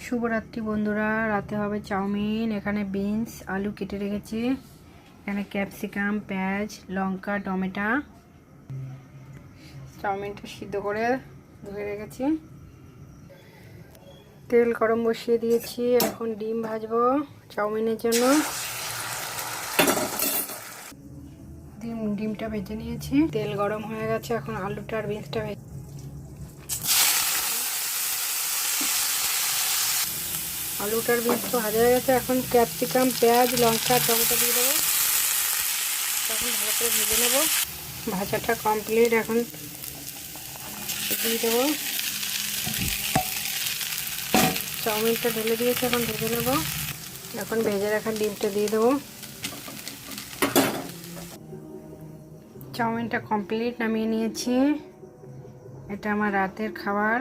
শুভরাত্রি বন্ধুরা। রাতে হবে চাউমিন। এখানে বিনস আলু কেটে রেখেছি, এখানে ক্যাপসিকাম, পেঁয়াজ, লঙ্কা, টমেটো। চাউমিনটা সিদ্ধ করে ধুয়ে রেখেছি। তেল গরম বসিয়ে দিয়েছি, এখন ডিম ভাজবো চাউমিনের জন্য। ডিমটা ভেজে নিয়েছি, তেল গরম হয়ে গেছে, এখন আলুটা আর বিনসটা আলুটার বিনসটা ভাজা হয়ে গেছে। এখন ক্যাপসিকাম, পেঁয়াজ, লঙ্কা, টমেটো দিয়ে দেবো। তখন ভালো করে ভেজে নেব। ভাজাটা কমপ্লিট, এখন দিয়ে দেবো। চাউমিনটা ঢেলে দিয়েছি, এখন ভেজে নেব। এখন ভেজে রাখা ডিমটা দিয়ে দেবো। চাউমিনটা কমপ্লিট নামিয়ে নিয়েছি। এটা আমার রাতের খাবার।